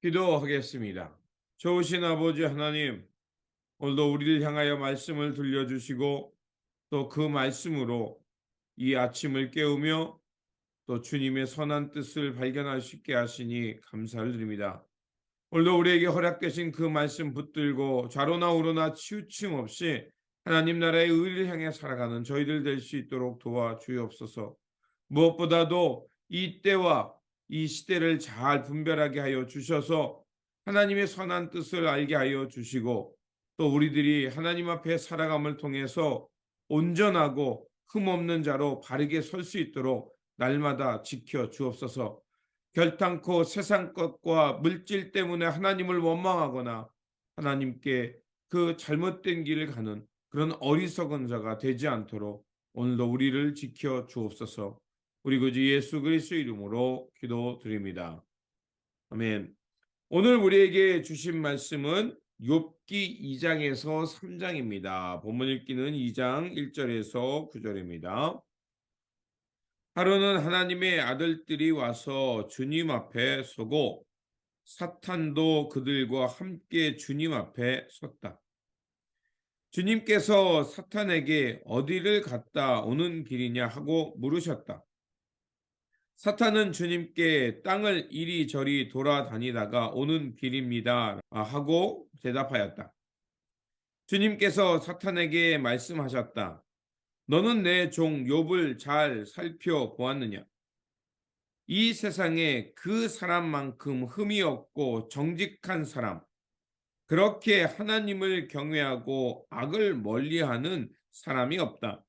기도하겠습니다. 좋으신 아버지 하나님, 오늘도 우리를 향하여 말씀을 들려주시고 또 그 말씀으로 이 아침을 깨우며 또 주님의 선한 뜻을 발견할 수 있게 하시니 감사를 드립니다. 오늘도 우리에게 허락되신 그 말씀 붙들고 좌로나 우로나 치우침 없이 하나님 나라의 의를 향해 살아가는 저희들 될 수 있도록 도와주옵소서. 무엇보다도 이 때와 이 시대를 잘 분별하게 하여 주셔서 하나님의 선한 뜻을 알게 하여 주시고 또 우리들이 하나님 앞에 살아감을 통해서 온전하고 흠없는 자로 바르게 설 수 있도록 날마다 지켜 주옵소서. 결탄코 세상 것과 물질 때문에 하나님을 원망하거나 하나님께 그 잘못된 길을 가는 그런 어리석은 자가 되지 않도록 오늘도 우리를 지켜 주옵소서. 우리 구주 예수 그리스도 이름으로 기도드립니다. 아멘. 오늘 우리에게 주신 말씀은 욥기 2장에서 3장입니다. 본문 읽기는 2장 1절에서 9절입니다. 하루는 하나님의 아들들이 와서 주님 앞에 서고 사탄도 그들과 함께 주님 앞에 섰다. 주님께서 사탄에게 어디를 갔다 오는 길이냐 하고 물으셨다. 사탄은 주님께 땅을 이리저리 돌아다니다가 오는 길입니다 하고 대답하였다. 주님께서 사탄에게 말씀하셨다. 너는 내 종 욥을 잘 살펴보았느냐? 이 세상에 그 사람만큼 흠이 없고 정직한 사람, 그렇게 하나님을 경외하고 악을 멀리하는 사람이 없다.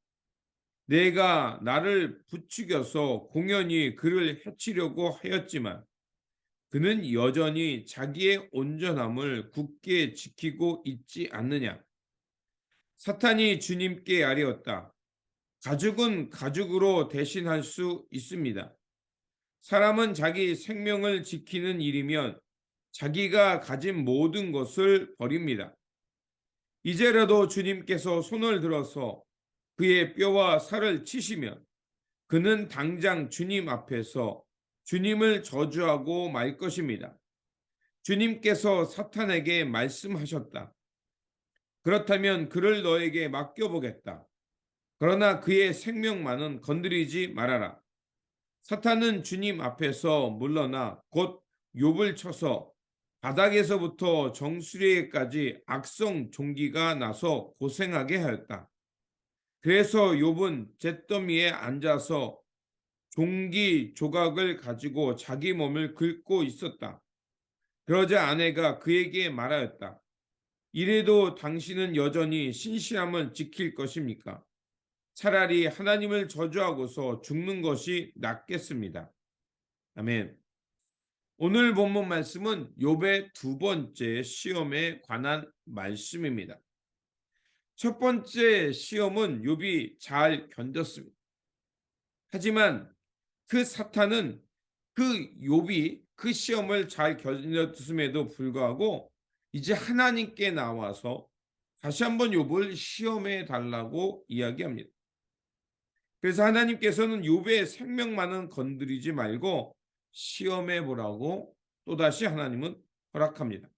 내가 나를 부추겨서 공연히 그를 해치려고 하였지만 그는 여전히 자기의 온전함을 굳게 지키고 있지 않느냐. 사탄이 주님께 아뢰었다. 가죽은 가죽으로 대신할 수 있습니다. 사람은 자기 생명을 지키는 일이면 자기가 가진 모든 것을 버립니다. 이제라도 주님께서 손을 들어서 그의 뼈와 살을 치시면 그는 당장 주님 앞에서 주님을 저주하고 말 것입니다. 주님께서 사탄에게 말씀하셨다. 그렇다면 그를 너에게 맡겨보겠다. 그러나 그의 생명만은 건드리지 말아라. 사탄은 주님 앞에서 물러나 곧 욥을 쳐서 바닥에서부터 정수리에까지 악성 종기가 나서 고생하게 하였다. 그래서 욥은 잿더미에 앉아서 종기 조각을 가지고 자기 몸을 긁고 있었다. 그러자 아내가 그에게 말하였다. 이래도 당신은 여전히 신실함을 지킬 것입니까? 차라리 하나님을 저주하고서 죽는 것이 낫겠습니다. 아멘. 오늘 본문 말씀은 욥의 두 번째 시험에 관한 말씀입니다. 첫 번째 시험은 욥이 잘 견뎠습니다. 하지만 그 사탄은 그 욥이 그 시험을 잘 견뎠음에도 불구하고 이제 하나님께 나와서 다시 한번 욥을 시험해 달라고 이야기합니다. 그래서 하나님께서는 욥의 생명만은 건드리지 말고 시험해 보라고 또다시 하나님은 허락합니다.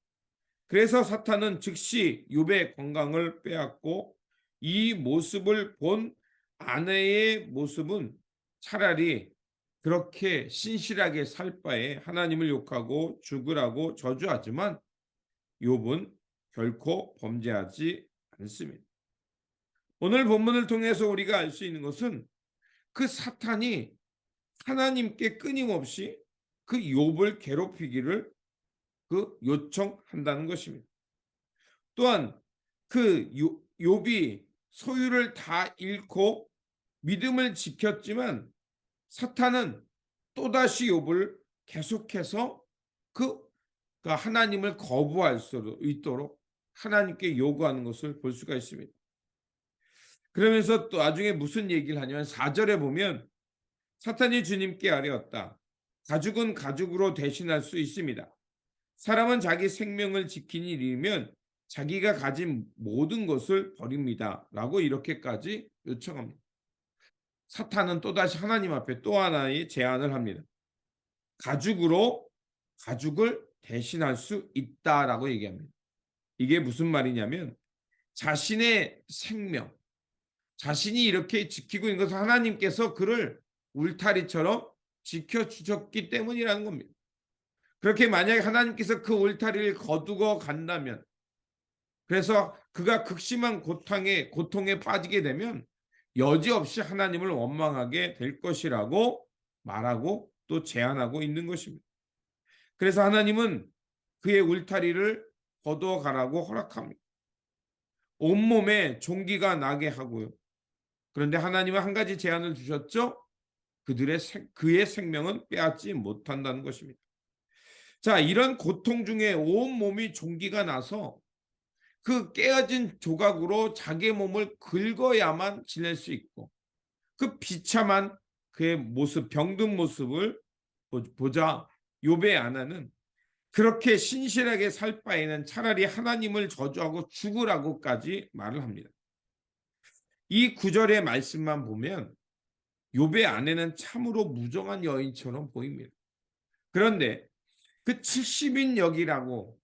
그래서 사탄은 즉시 욥의 건강을 빼앗고 이 모습을 본 아내의 모습은 차라리 그렇게 신실하게 살 바에 하나님을 욕하고 죽으라고 저주하지만 욥은 결코 범죄하지 않습니다. 오늘 본문을 통해서 우리가 알 수 있는 것은 그 사탄이 하나님께 끊임없이 그 욥을 괴롭히기를 요청한다는 것입니다. 또한 그 욥이 소유를 다 잃고 믿음을 지켰지만 사탄은 또다시 욥을 계속해서 그 하나님을 거부할 수 있도록 하나님께 요구하는 것을 볼 수가 있습니다. 그러면서 또 나중에 무슨 얘기를 하냐면 4절에 보면 사탄이 주님께 아뢰었다. 가죽은 가죽으로 대신할 수 있습니다. 사람은 자기 생명을 지키는 일이면 자기가 가진 모든 것을 버립니다. 라고 이렇게까지 요청합니다. 사탄은 또다시 하나님 앞에 또 하나의 제안을 합니다. 가죽으로 가죽을 대신할 수 있다라고 얘기합니다. 이게 무슨 말이냐면 자신의 생명, 자신이 이렇게 지키고 있는 것을 하나님께서 그를 울타리처럼 지켜주셨기 때문이라는 겁니다. 그렇게 만약에 하나님께서 그 울타리를 거두고 간다면, 그래서 그가 극심한 고통에 빠지게 되면 여지없이 하나님을 원망하게 될 것이라고 말하고 또 제안하고 있는 것입니다. 그래서 하나님은 그의 울타리를 거두어 가라고 허락합니다. 온몸에 종기가 나게 하고요. 그런데 하나님은 한 가지 제안을 주셨죠. 그의 생명은 빼앗지 못한다는 것입니다. 자, 이런 고통 중에 온몸이 종기가 나서 그 깨어진 조각으로 자기의 몸을 긁어야만 지낼 수 있고, 그 비참한 그의 모습, 병든 모습을 보자 욥의 아내는 그렇게 신실하게 살 바에는 차라리 하나님을 저주하고 죽으라고까지 말을 합니다. 이 구절의 말씀만 보면 욥의 아내는 참으로 무정한 여인처럼 보입니다. 그런데 그 70인 역이라고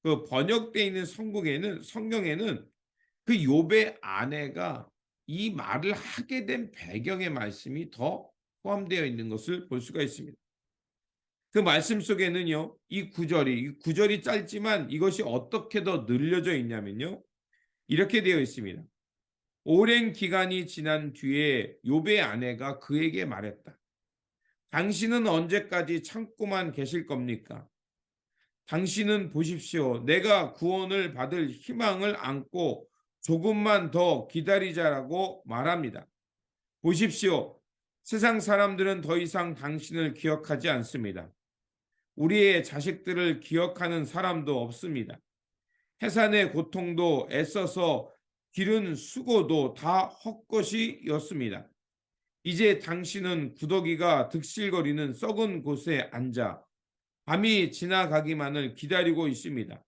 그 번역되어 있는 성경에는 그 욥의 아내가 이 말을 하게 된 배경의 말씀이 더 포함되어 있는 것을 볼 수가 있습니다. 그 말씀 속에는요, 이 구절이 짧지만 이것이 어떻게 더 늘려져 있냐면요, 이렇게 되어 있습니다. 오랜 기간이 지난 뒤에 욥의 아내가 그에게 말했다. 당신은 언제까지 참고만 계실 겁니까? 당신은 보십시오. 내가 구원을 받을 희망을 안고 조금만 더 기다리자라고 말합니다. 보십시오. 세상 사람들은 더 이상 당신을 기억하지 않습니다. 우리의 자식들을 기억하는 사람도 없습니다. 해산의 고통도 애써서 기른 수고도 다 헛것이었습니다. 이제 당신은 구더기가 득실거리는 썩은 곳에 앉아 밤이 지나가기만을 기다리고 있습니다.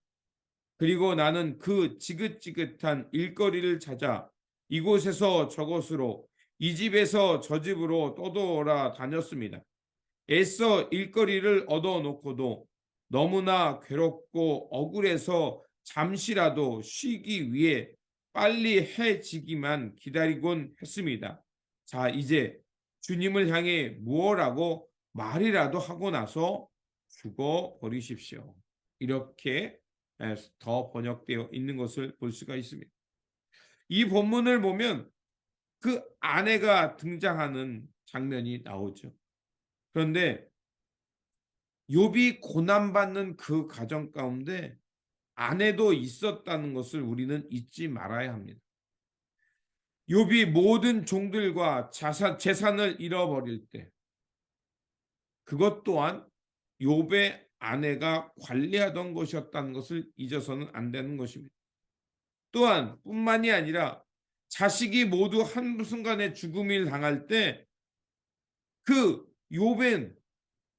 그리고 나는 그 지긋지긋한 일거리를 찾아 이곳에서 저곳으로, 이 집에서 저 집으로 떠돌아 다녔습니다. 애써 일거리를 얻어놓고도 너무나 괴롭고 억울해서 잠시라도 쉬기 위해 빨리 해지기만 기다리곤 했습니다. 자, 이제 주님을 향해 무엇라고 말이라도 하고 나서 죽어버리십시오. 이렇게 더 번역되어 있는 것을 볼 수가 있습니다. 이 본문을 보면 그 아내가 등장하는 장면이 나오죠. 그런데 욥이 고난받는 그 가정 가운데 아내도 있었다는 것을 우리는 잊지 말아야 합니다. 욥이 모든 종들과 재산을 잃어버릴 때 그것 또한 욥의 아내가 관리하던 것이었다는 것을 잊어서는 안 되는 것입니다. 또한 뿐만이 아니라 자식이 모두 한순간에 죽음을 당할 때 그 욥은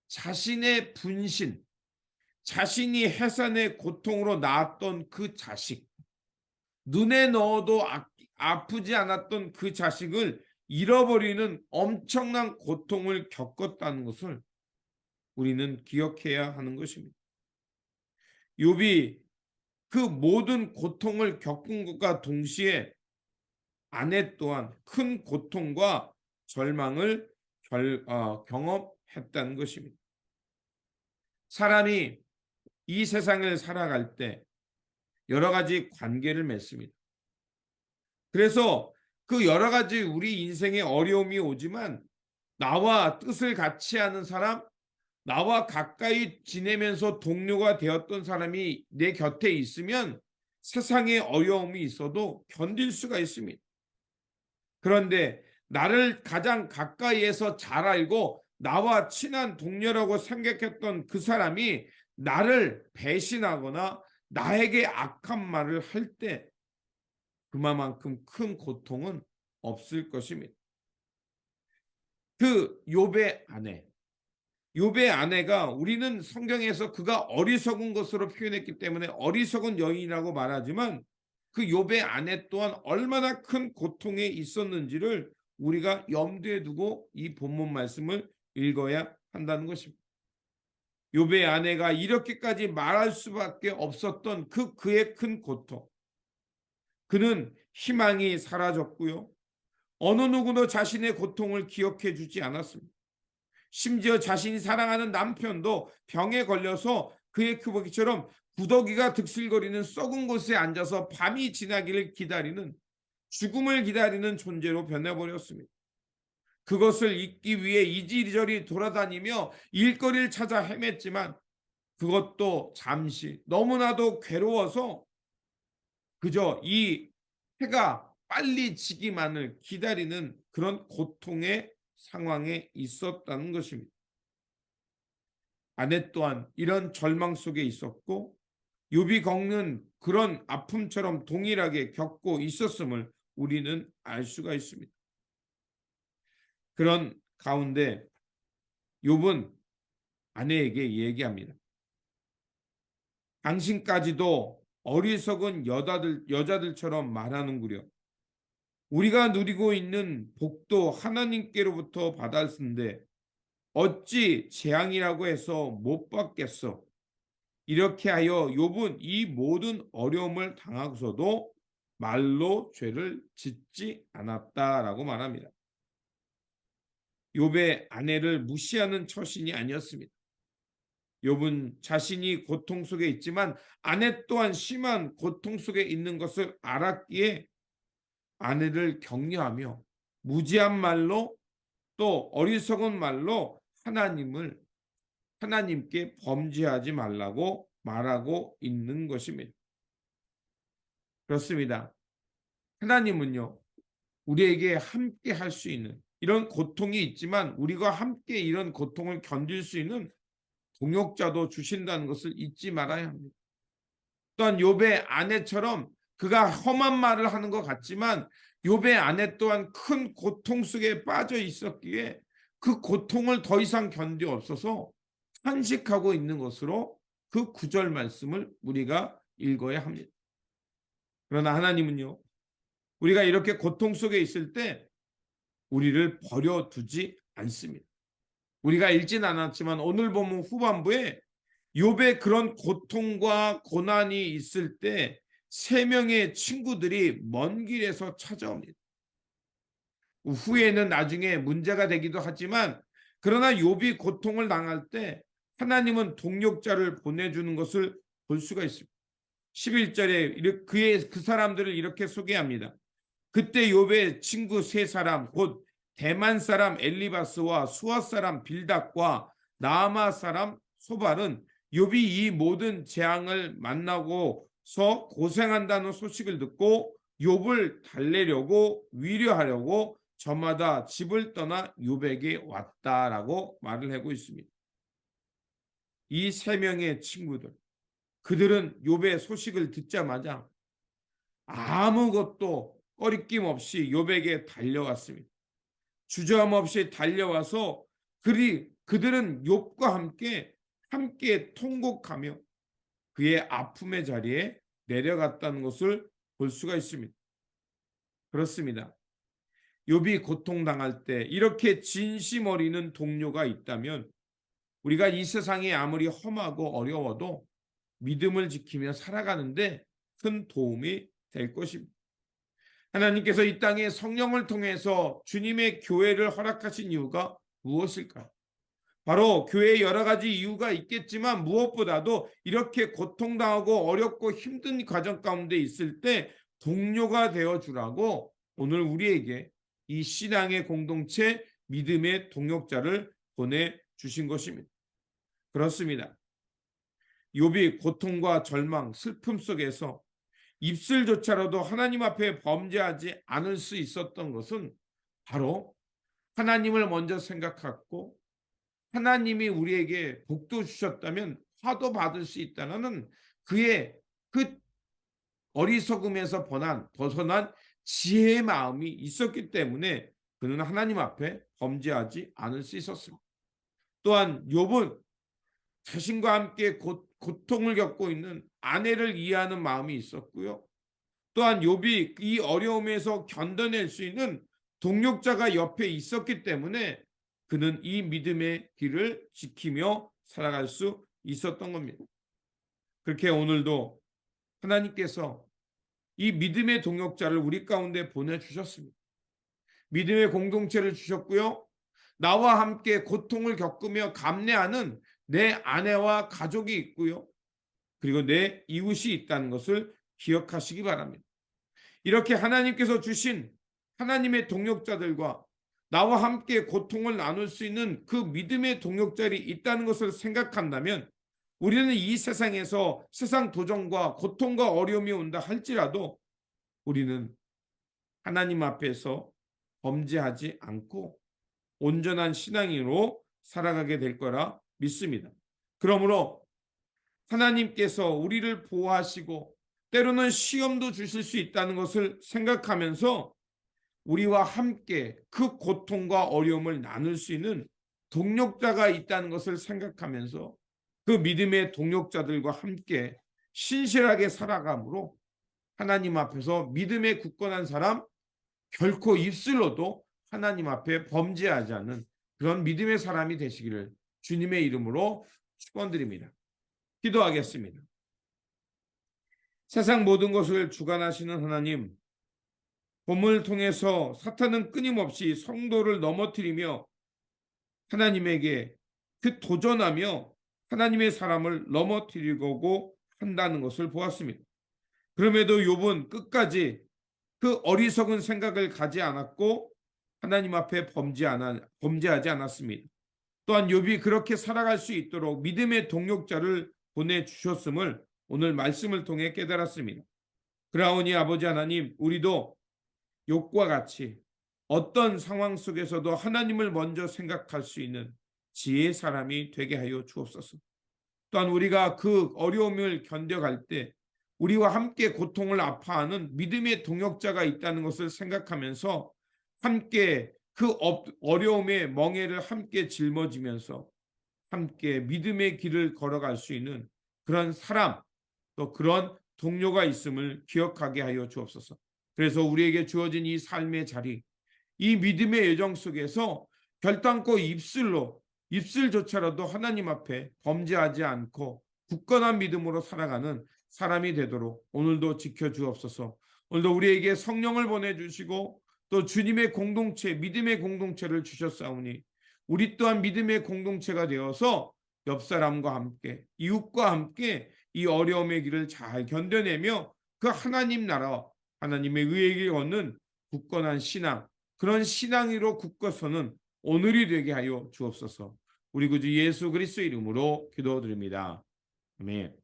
자신의 분신, 자신이 해산의 고통으로 낳았던 그 자식, 눈에 넣어도 아프지 않았던 그 자식을 잃어버리는 엄청난 고통을 겪었다는 것을 우리는 기억해야 하는 것입니다. 욥이 그 모든 고통을 겪은 것과 동시에 아내 또한 큰 고통과 절망을 경험했다는 것입니다. 사람이 이 세상을 살아갈 때 여러 가지 관계를 맺습니다. 그래서 그 여러 가지 우리 인생에 어려움이 오지만 나와 뜻을 같이 하는 사람, 나와 가까이 지내면서 동료가 되었던 사람이 내 곁에 있으면 세상에 어려움이 있어도 견딜 수가 있습니다. 그런데 나를 가장 가까이에서 잘 알고 나와 친한 동료라고 생각했던 그 사람이 나를 배신하거나 나에게 악한 말을 할 때 그만큼 큰 고통은 없을 것입니다. 그 욥의 아내가 우리는 성경에서 그가 어리석은 것으로 표현했기 때문에 어리석은 여인이라고 말하지만 그 욥의 아내 또한 얼마나 큰 고통에 있었는지를 우리가 염두에 두고 이 본문 말씀을 읽어야 한다는 것입니다. 욥의 아내가 이렇게까지 말할 수밖에 없었던 그의 큰 고통. 그는 희망이 사라졌고요. 어느 누구도 자신의 고통을 기억해 주지 않았습니다. 심지어 자신이 사랑하는 남편도 병에 걸려서 그의 크보기처럼 구더기가 득실거리는 썩은 곳에 앉아서 밤이 지나기를 기다리는, 죽음을 기다리는 존재로 변해버렸습니다. 그것을 잊기 위해 이리저리 돌아다니며 일거리를 찾아 헤맸지만 그것도 잠시, 너무나도 괴로워서 그저 이 해가 빨리 지기만을 기다리는 그런 고통의 상황에 있었다는 것입니다. 아내 또한 이런 절망 속에 있었고 욥이 겪는 그런 아픔처럼 동일하게 겪고 있었음을 우리는 알 수가 있습니다. 그런 가운데 욥은 아내에게 얘기합니다. 당신까지도 어리석은 여자들처럼 말하는구려. 우리가 누리고 있는 복도 하나님께로부터 받았는데 어찌 재앙이라고 해서 못 받겠어. 이렇게 하여 욥은 이 모든 어려움을 당하고서도 말로 죄를 짓지 않았다라고 말합니다. 욥의 아내를 무시하는 처신이 아니었습니다. 욥은 자신이 고통 속에 있지만 아내 또한 심한 고통 속에 있는 것을 알았기에 아내를 격려하며 무지한 말로 또 어리석은 말로 하나님께 범죄하지 말라고 말하고 있는 것입니다. 그렇습니다. 하나님은요, 우리에게 함께 할 수 있는 이런 고통이 있지만 우리가 함께 이런 고통을 견딜 수 있는 동역자도 주신다는 것을 잊지 말아야 합니다. 또한 욥의 아내처럼 그가 험한 말을 하는 것 같지만 욥의 아내 또한 큰 고통 속에 빠져 있었기에 그 고통을 더 이상 견디없어서 탄식하고 있는 것으로 그 구절 말씀을 우리가 읽어야 합니다. 그러나 하나님은요, 우리가 이렇게 고통 속에 있을 때 우리를 버려두지 않습니다. 우리가 읽진 않았지만 오늘 본문 후반부에 욥의 그런 고통과 고난이 있을 때 세 명의 친구들이 먼 길에서 찾아옵니다. 후에는 나중에 문제가 되기도 하지만 그러나 욥이 고통을 당할 때 하나님은 동역자를 보내주는 것을 볼 수가 있습니다. 11절에 그 사람들을 이렇게 소개합니다. 그때 욥의 친구 세 사람 곧 대만 사람 엘리바스와 수아 사람 빌닷과 나아마 사람 소발은 욥이 이 모든 재앙을 만나고서 고생한다는 소식을 듣고 욥을 달래려고 위로하려고 저마다 집을 떠나 욥에게 왔다라고 말을 하고 있습니다. 이 세 명의 친구들, 그들은 욥의 소식을 듣자마자 아무것도 꺼리낌 없이 욥에게 달려왔습니다. 주저함 없이 달려와서 그들은 욥과 함께 통곡하며 그의 아픔의 자리에 내려갔다는 것을 볼 수가 있습니다. 그렇습니다. 욥이 고통당할 때 이렇게 진심 어리는 동료가 있다면 우리가 이 세상이 아무리 험하고 어려워도 믿음을 지키며 살아가는데 큰 도움이 될 것입니다. 하나님께서 이 땅에 성령을 통해서 주님의 교회를 허락하신 이유가 무엇일까요? 바로 교회에 여러 가지 이유가 있겠지만 무엇보다도 이렇게 고통당하고 어렵고 힘든 과정 가운데 있을 때 동료가 되어주라고 오늘 우리에게 이 신앙의 공동체 믿음의 동역자를 보내주신 것입니다. 그렇습니다. 욥이 고통과 절망, 슬픔 속에서 입술조차라도 하나님 앞에 범죄하지 않을 수 있었던 것은 바로 하나님을 먼저 생각하고 하나님이 우리에게 복도 주셨다면 화도 받을 수 있다는 그의 그 어리석음에서 벗어난 지혜의 마음이 있었기 때문에 그는 하나님 앞에 범죄하지 않을 수 있었습니다. 또한 욥은 자신과 함께 고통을 겪고 있는 아내를 이해하는 마음이 있었고요. 또한 욥이 이 어려움에서 견뎌낼 수 있는 동력자가 옆에 있었기 때문에 그는 이 믿음의 길을 지키며 살아갈 수 있었던 겁니다. 그렇게 오늘도 하나님께서 이 믿음의 동역자를 우리 가운데 보내주셨습니다. 믿음의 공동체를 주셨고요. 나와 함께 고통을 겪으며 감내하는 내 아내와 가족이 있고요. 그리고 내 이웃이 있다는 것을 기억하시기 바랍니다. 이렇게 하나님께서 주신 하나님의 동역자들과 나와 함께 고통을 나눌 수 있는 그 믿음의 동역자들이 있다는 것을 생각한다면 우리는 이 세상에서 세상 도전과 고통과 어려움이 온다 할지라도 우리는 하나님 앞에서 범죄하지 않고 온전한 신앙인으로 살아가게 될 거라 믿습니다. 그러므로 하나님께서 우리를 보호하시고 때로는 시험도 주실 수 있다는 것을 생각하면서 우리와 함께 그 고통과 어려움을 나눌 수 있는 동력자가 있다는 것을 생각하면서 그 믿음의 동력자들과 함께 신실하게 살아감으로 하나님 앞에서 믿음에 굳건한 사람, 결코 입술로도 하나님 앞에 범죄하지 않는 그런 믿음의 사람이 되시기를 주님의 이름으로 축원드립니다. 기도하겠습니다. 세상 모든 것을 주관하시는 하나님, 봄을 통해서 사탄은 끊임없이 성도를 넘어뜨리며 하나님에게 도전하며 하나님의 사람을 넘어뜨리고 한다는 것을 보았습니다. 그럼에도 욥은 끝까지 그 어리석은 생각을 가지 않았고 하나님 앞에 범죄하지 않았습니다. 또한 욥이 그렇게 살아갈 수 있도록 믿음의 동역자를 보내주셨음을 오늘 말씀을 통해 깨달았습니다. 그러하오니 아버지 하나님, 우리도 욥과 같이 어떤 상황 속에서도 하나님을 먼저 생각할 수 있는 지혜의 사람이 되게 하여 주옵소서. 또한 우리가 그 어려움을 견뎌갈 때 우리와 함께 고통을 아파하는 믿음의 동역자가 있다는 것을 생각하면서 함께 그 어려움의 멍에를 함께 짊어지면서 함께 믿음의 길을 걸어갈 수 있는 그런 사람, 또 그런 동료가 있음을 기억하게 하여 주옵소서. 그래서 우리에게 주어진 이 삶의 자리, 이 믿음의 여정 속에서 결단코 입술조차라도 하나님 앞에 범죄하지 않고 굳건한 믿음으로 살아가는 사람이 되도록 오늘도 지켜주옵소서. 오늘도 우리에게 성령을 보내주시고 또 주님의 공동체, 믿음의 공동체를 주셨사오니 우리 또한 믿음의 공동체가 되어서 옆 사람과 함께, 이웃과 함께 이 어려움의 길을 잘 견뎌내며 그 하나님 나라, 하나님의 의의 길 걷는 굳건한 신앙, 그런 신앙으로 굳건서는 오늘이 되게 하여 주옵소서. 우리 구주 예수 그리스도 이름으로 기도드립니다. 아멘.